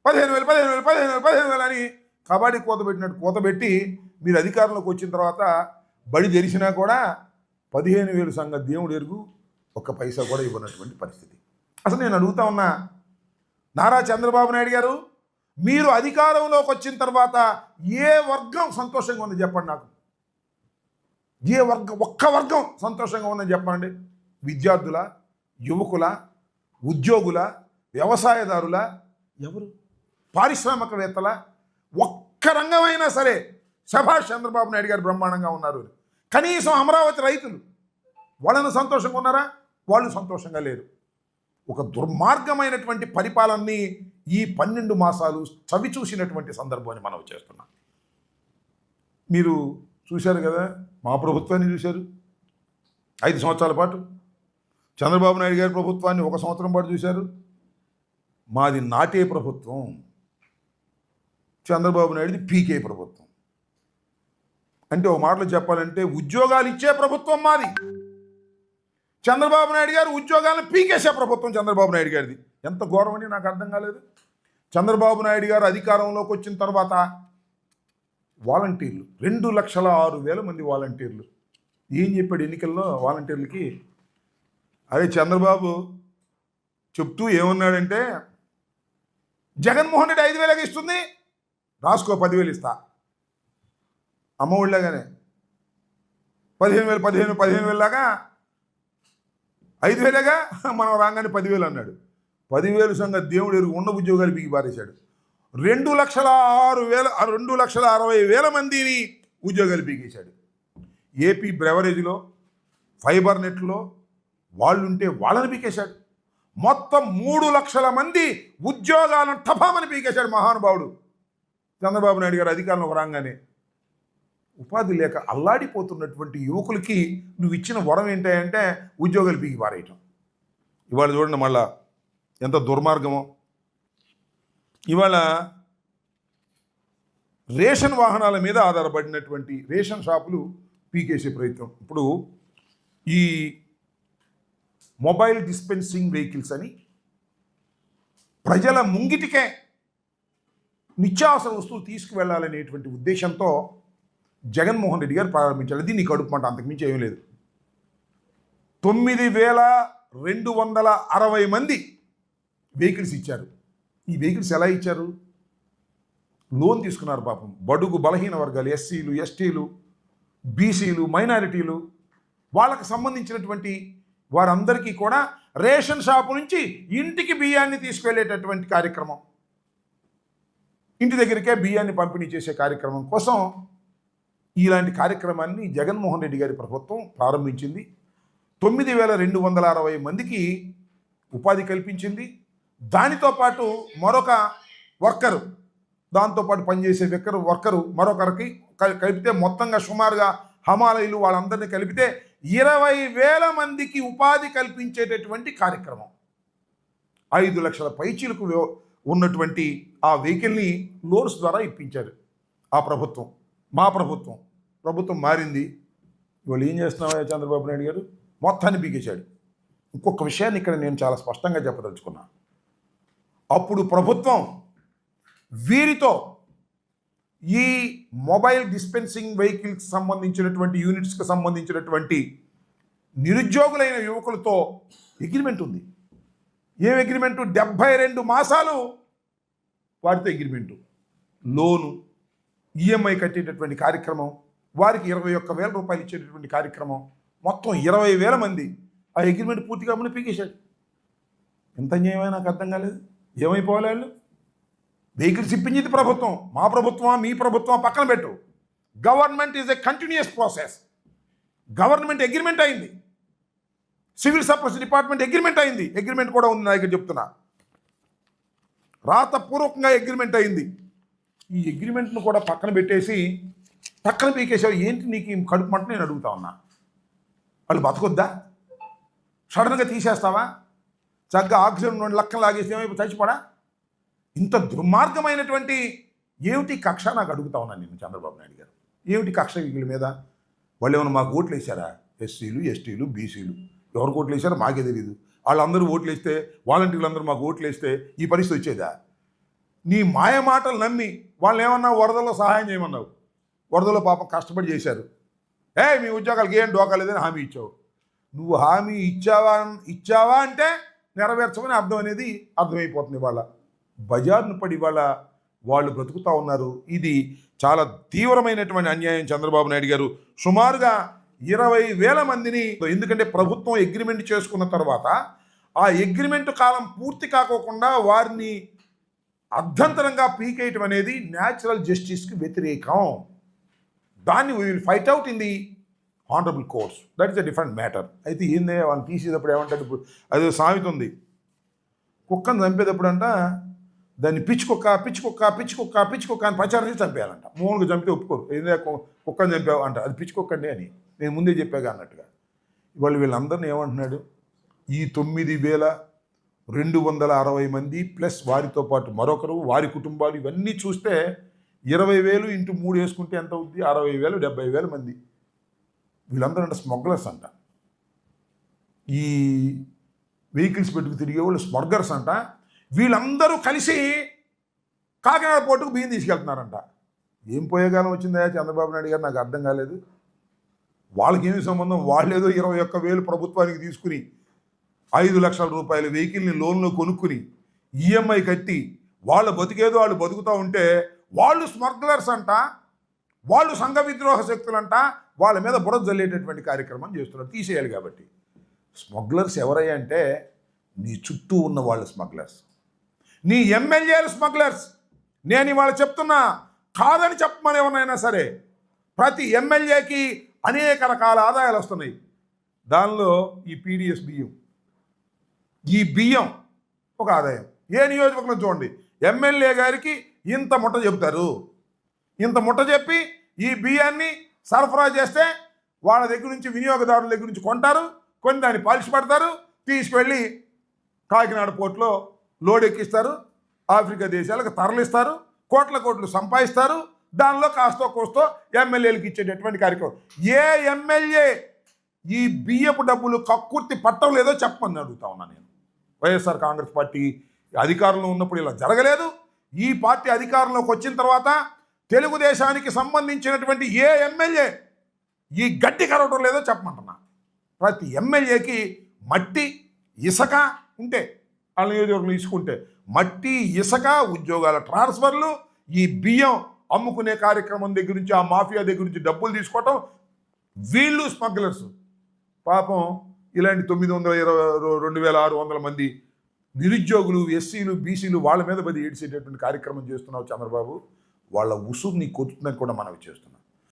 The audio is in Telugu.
15,000 15,000 15,000 15,000 అని కబడ్డీ కూతబెట్టినట్టు కూతబెట్టి మీరు అధికారంలోకి వచ్చిన తర్వాత బడి తెరిచినా కూడా 15,000 సంగతి దేవుడు ఎరుగు, ఒక్క పైసా కూడా ఇవ్వనటువంటి పరిస్థితి. అసలు నేను అడుగుతా ఉన్నా, నారా చంద్రబాబు నాయుడు గారు, మీరు అధికారంలోకి వచ్చిన తర్వాత ఏ వర్గం సంతోషంగా ఉందని చెప్పండి నాకు. ఏ వర్గం, ఒక్క వర్గం సంతోషంగా ఉందని చెప్పండి. విద్యార్థుల, యువకుల, ఉద్యోగుల, వ్యవసాయదారుల, ఎవరు, పారిశ్రామికవేత్తల, ఒక్క రంగమైనా సరే శభాష్ చంద్రబాబు నాయుడు గారు బ్రహ్మాండంగా ఉన్నారు. కనీసం అమరావతి రైతులు వాళ్ళను సంతోషంగా ఉన్నారా? వాళ్ళు సంతోషంగా లేరు. ఒక దుర్మార్గమైనటువంటి పరిపాలనని ఈ 12 మాసాలు చవి చూసినటువంటి సందర్భాన్ని మనం చేస్తున్నాం. మీరు చూశారు కదా, మా ప్రభుత్వాన్ని చూశారు 5 సంవత్సరాల పాటు. చంద్రబాబు నాయుడు గారి ప్రభుత్వాన్ని 1 సంవత్సరం పాటు చూశారు. మాది నాటే ప్రభుత్వం, చంద్రబాబు నాయుడుది పీకే ప్రభుత్వం. అంటే ఒక మాటలో చెప్పాలంటే ఉద్యోగాలు ఇచ్చే ప్రభుత్వం మాది, చంద్రబాబు నాయుడు గారు ఉద్యోగాలను పీకేసే ప్రభుత్వం చంద్రబాబు నాయుడు గారిది. ఎంత ఘోరం అని నాకు అర్థం కాలేదు. చంద్రబాబు నాయుడు గారు అధికారంలోకి వచ్చిన తర్వాత వాలంటీర్లు 2,06,000 మంది వాలంటీర్లు. ఏం చెప్పాడు ఎన్నికల్లో వాలంటీర్లకి? అదే చంద్రబాబు చెప్తూ ఏమన్నాడంటే, జగన్మోహన్ రెడ్డి 5,000 ఇస్తుంది, రాసుకో 10,000 ఇస్తా. అమ్మ ఒళ్ళగానే 15,000 లాగా 5,000గా మనం రాగానే 10,000 అన్నాడు. 10,000 సంగతి దేవుడు ఎరుగు, ఉన్న ఉద్యోగాలు బిగి పారేశాడు. 2,60,000 మందిని ఉద్యోగాలు పీకేశాడు. ఏపీ బ్రెవరేజ్లో, ఫైబర్ నెట్లో వాళ్ళు ఉంటే వాళ్ళని పీకేశాడు. మొత్తం 3 లక్షల మంది ఉద్యోగాలను టపామని పీకేశాడు మహానుభావుడు చంద్రబాబు నాయుడు గారు అధికారంలోకి రాగానే. ఉపాధి లేక అల్లాడిపోతున్నటువంటి యువకులకి నువ్వు ఇచ్చిన వరం ఏంటంటే ఉద్యోగాలు పీకి పారేయటం. ఇవాళ చూడండి మళ్ళా ఎంత దుర్మార్గమో. ఇవాళ రేషన్ వాహనాల మీద ఆధారపడినటువంటి రేషన్ షాపులు పీకేసే ప్రయత్నం. ఇప్పుడు ఈ మొబైల్ డిస్పెన్సింగ్ వెహికల్స్ అని ప్రజల ముంగిటికే నిత్యావసర వస్తువులు తీసుకువెళ్ళాలనేటువంటి ఉద్దేశంతో జగన్మోహన్ రెడ్డి గారు ప్రారంభించారు. అది నీ కడుపు మంట, అంతకుమించి ఏమీ లేదు. 9,260 మంది వెహికల్స్ ఇచ్చారు. ఈ వెహికల్స్ ఎలా ఇచ్చారు? లోన్ తీసుకున్నారు పాపం. బడుగు బలహీన వర్గాలు, ఎస్సీలు, ఎస్టీలు, బీసీలు, మైనారిటీలు, వాళ్ళకు సంబంధించినటువంటి వారందరికీ కూడా రేషన్ షాపు నుంచి ఇంటికి బియ్యాన్ని తీసుకువెళ్ళేటటువంటి కార్యక్రమం, ఇంటి దగ్గరికే బియ్యాన్ని పంపిణీ చేసే కార్యక్రమం కోసం ఇలాంటి కార్యక్రమాన్ని జగన్మోహన్ రెడ్డి గారి ప్రభుత్వం ప్రారంభించింది. 9,260 మందికి ఉపాధి కల్పించింది. దానితో పాటు మరొక వర్కరు, దాంతోపాటు పనిచేసే వర్కరు మరొకరికి కలిపితే మొత్తంగా సుమారుగా హమాలయులు వాళ్ళందరినీ కలిపితే 20,000 మందికి ఉపాధి కల్పించేటటువంటి కార్యక్రమం. 5 లక్షల పైచీలకు ఉన్నటువంటి ఆ వెహికల్ని లోన్స్ ద్వారా ఇప్పించారు ఆ ప్రభుత్వం. మా ప్రభుత్వం మారింది. ఇవాళ ఏం చేస్తున్నావా చంద్రబాబు నాయుడు గారు? మొత్తాన్ని పీకేశాడు. ఇంకొక విషయాన్ని ఇక్కడ నేను చాలా స్పష్టంగా చెప్పదలుచుకున్నా. అప్పుడు ప్రభుత్వం వీరితో ఈ మొబైల్ డిస్పెన్సింగ్ వెహికల్స్ సంబంధించినటువంటి యూనిట్స్కి సంబంధించినటువంటి నిరుద్యోగులైన యువకులతో అగ్రిమెంట్ ఉంది. ఏం అగ్రిమెంటు? 72 మాసాలు వారితో అగ్రిమెంటు, లోను, ఈఎంఐ కట్టేటటువంటి కార్యక్రమం, వారికి 21,000 రూపాయలు ఇచ్చేటటువంటి కార్యక్రమం, మొత్తం 20,000 మంది ఆ అగ్రిమెంట్ పూర్తిగా అమలు పీకేశాడు. ఎంత అన్యాయమో నాకు అర్థం కాలేదు. ఏమైపోవాలి వాళ్ళు? వెహికల్స్ ఇప్పించింది ప్రభుత్వం. మా ప్రభుత్వం, మీ ప్రభుత్వం పక్కన పెట్టు. Government is a continuous process. Government agreement అయింది, సివిల్ సప్లైస్ డిపార్ట్మెంట్ అగ్రిమెంట్ అయింది. అగ్రిమెంట్ కూడా ఉంది నా దగ్గర చెప్తున్నా, రాతపూర్వకంగా అగ్రిమెంట్ అయింది. ఈ అగ్రిమెంట్ను కూడా పక్కన పెట్టేసి పక్కన పీకేసావు. ఏంటి నీకు కడుపు మంట? నేను అడుగుతా ఉన్నా. వాళ్ళు బతకొద్దా? సడన్గా తీసేస్తావా? చక్కగా ఆక్సిజన్ 2 లక్షలు లాగేసి ఏమైపు చచ్చిపోడా? ఇంత దుర్మార్గమైనటువంటి ఏమిటి కక్ష నాకు అడుగుతా ఉన్నాను నేను. చంద్రబాబు నాయుడు గారు ఏమిటి కక్ష వీళ్ళ మీద? వాళ్ళు ఏమైనా మాకు ఓట్లు వేశారా? ఎస్సీలు, ఎస్టీలు, బీసీలు ఎవరికి ఓట్లు వేశారో మాకే తెలియదు. వాళ్ళందరూ ఓట్లు వేస్తే, వాలంటీర్లు అందరూ మాకు ఓట్లు వేస్తే ఈ పరిస్థితి వచ్చేదా? నీ మాయ మాటలు నమ్మి వాళ్ళు ఏమన్నా వరదలో సహాయం చేయమన్నావు. వరదలో పాపం కష్టపడి చేశారు. మీ ఉద్యోగాలకి ఏం డోకాలేదని హామీ ఇచ్చావు. నువ్వు హామీ ఇచ్చావా అంటే నెరవేర్చమని అర్థం అనేది అర్థమైపోతుంది. ఇవాళ బజార్ను పడి ఇవాళ వాళ్ళు బ్రతుకుతూ ఉన్నారు. ఇది చాలా తీవ్రమైనటువంటి అన్యాయం. చంద్రబాబు నాయుడు గారు సుమారుగా 20,000 మందిని, ఎందుకంటే ప్రభుత్వం అగ్రిమెంట్ చేసుకున్న తర్వాత ఆ అగ్రిమెంట్ కాలం పూర్తి కాకోకుండా వారిని అర్ధంతరంగా పీకేయటం అనేది న్యాచురల్ జస్టిస్కి వ్యతిరేకం. దాన్ని we will fight out in the honourable courts. That is a different matter. అయితే ఏందే వాళ్ళని తీసేటప్పుడు ఏమంటారు, ఇప్పుడు అదే సామెత ఉంది, కుక్కను చంపేటప్పుడు అంట దాన్ని పిచ్చుకొక్క పిచ్చుకొక్క పిచ్చుకొక్క పిచ్చుకొక్క అని ప్రచారం చేసి చంపేయాలంట. మూడుగా చంపితే ఒప్పుకోరు. ఏందే కుక్కను చంపావు అంట, అది పిచ్చుకొక్కండి అని నేను ముందే చెప్పాగా అన్నట్టుగా. ఇవాళ వీళ్ళందరినీ ఏమంటున్నాడు, ఈ 9,260 మంది ప్లస్ వారితో పాటు మరొకరు, వారి కుటుంబాలు, ఇవన్నీ చూస్తే 20,000 ఇంటూ 3 వేసుకుంటే ఎంత అవుద్ది? 60,000, 70,000 మంది. వీళ్ళందరూ అంటే స్మగ్లర్స్ అంట. ఈ వెహికల్స్ పెట్టుకు తిరిగే వాళ్ళు స్మగ్లర్స్ అంట. వీళ్ళందరూ కలిసి కాకినాడ పోర్టుకు బియ్యం తీసుకెళ్తున్నారంట. ఏం పోయేకాలం వచ్చిందా చంద్రబాబు నాయుడు గారు? నాకు అర్థం కాలేదు. వాళ్ళకేమి సంబంధం? వాళ్ళేదో 21,000 ప్రభుత్వానికి తీసుకుని 5 లక్షల రూపాయల వెహికల్ని లోన్లో కొనుక్కుని ఈఎంఐ కట్టి వాళ్ళ బతికేదో వాళ్ళు బతుకుతూ ఉంటే వాళ్ళు స్మగ్లర్స్ అంట, వాళ్ళు సంఘ విద్రోహ శక్తులంట. వాళ్ళ మీద బురద జల్లేటటువంటి కార్యక్రమం చేస్తున్నారు. తీసేయాలి. కాబట్టి స్మగ్లర్స్ ఎవరయ్యా అంటే నీ చుట్టూ ఉన్న వాళ్ళు స్మగ్లర్స్, నీ ఎమ్మెల్యేలు స్మగ్లర్స్. నేను ఇవాళ చెప్తున్నా, కాదని చెప్పమని ఎవరినైనా సరే, ప్రతి ఎమ్మెల్యేకి అనేక రకాల ఆదాయాలు వస్తున్నాయి. దానిలో ఈ పీడిఎస్ బియ్యం, ఈ బియ్యం ఒక ఆదాయం. ఏ నియోజకవర్గంలో చూడండి, ఎమ్మెల్యే గారికి ఇంత ముట్ట చెబుతారు. ఇంత ముట్ట చెప్పి ఈ బియ్యాన్ని సరఫరా చేస్తే వాళ్ళ దగ్గర నుంచి, వినియోగదారుల దగ్గర నుంచి కొంటారు, కొని దాన్ని పాలిష్ పడతారు, తీసుకువెళ్ళి కాకినాడ పోర్టులో లోడ్ ఎక్కిస్తారు, ఆఫ్రికా దేశాలకు తరలిస్తారు, కోట్లు సంపాదిస్తారు. దానిలో కాస్తో కోస్తో ఎమ్మెల్యేలకు ఇచ్చేటటువంటి కార్యక్రమం. ఏ ఎమ్మెల్యే ఈ బియ్యపు డబ్బులు కక్కుర్తి పట్టం లేదో చెప్పమని అడుగుతా ఉన్నా నేను. వైఎస్ఆర్ కాంగ్రెస్ పార్టీ అధికారంలో ఉన్నప్పుడు ఇలా జరగలేదు. ఈ పార్టీ అధికారంలోకి వచ్చిన తర్వాత తెలుగుదేశానికి సంబంధించినటువంటి ఏ ఎమ్మెల్యే ఈ గడ్డి కరవటం లేదో చెప్పమంటున్నా. ప్రతి ఎమ్మెల్యేకి మట్టి, ఇసుక ఉంటే, వాళ్ళ నియోజకవర్గంలో ఇసుకుంటే మట్టి, ఇసుక, ఉద్యోగాల ట్రాన్స్ఫర్లు, ఈ బియ్యం అమ్ముకునే కార్యక్రమం దగ్గర నుంచి, ఆ మాఫియా దగ్గర నుంచి డబ్బులు తీసుకోవటం, వీళ్ళు స్మగ్లర్స్. పాపం ఇలాంటి 2,600 మంది నిరుద్యోగులు, ఎస్సీలు, బీసీలు వాళ్ళ మీద పది ఏడ్చేటటువంటి కార్యక్రమం చేస్తున్నావు చంద్రబాబు. వాళ్ళ ఉసురుని కొట్టుతుందని కూడా మనవి చేస్తున్నాం.